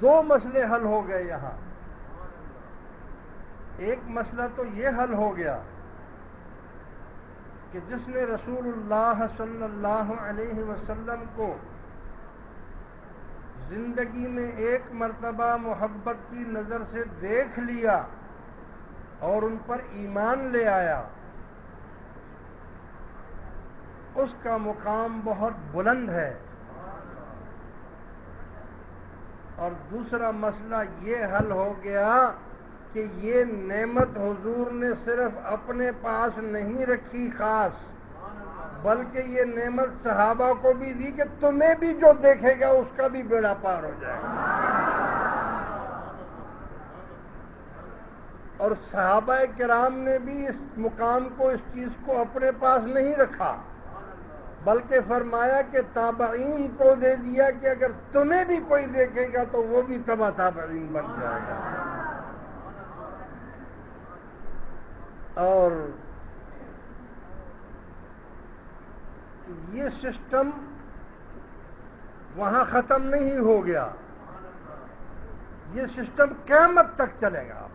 دو مسئلے حل ہو گئے یہاں. ایک مسئلہ تو یہ حل ہو گیا کہ جس نے رسول اللہ صلی اللہ علیہ وسلم کو زندگی میں ایک مرتبہ محبت کی نظر سے دیکھ لیا اور ان پر ایمان لے آیا، اس کا مقام بہت بلند ہے. اور دوسرا مسئلہ یہ حل ہو گیا کہ یہ نعمت حضور نے صرف اپنے پاس نہیں رکھی خاص، بلکہ یہ نعمت صحابہ کو بھی دی کہ تمہیں بھی جو دیکھے گا اس کا بھی بیڑا پار ہو جائے گا. اور صحابہ کرام نے بھی اس مقام کو، اس چیز کو اپنے پاس نہیں رکھا، بلکہ فرمایا کہ تابعین کو دے دیا کہ اگر تمہیں بھی کوئی دیکھے گا تو وہ بھی تبع تابعین بن جائے گا. اور یہ سسٹم وہاں ختم نہیں ہو گیا، یہ سسٹم قیامت تک چلے گا.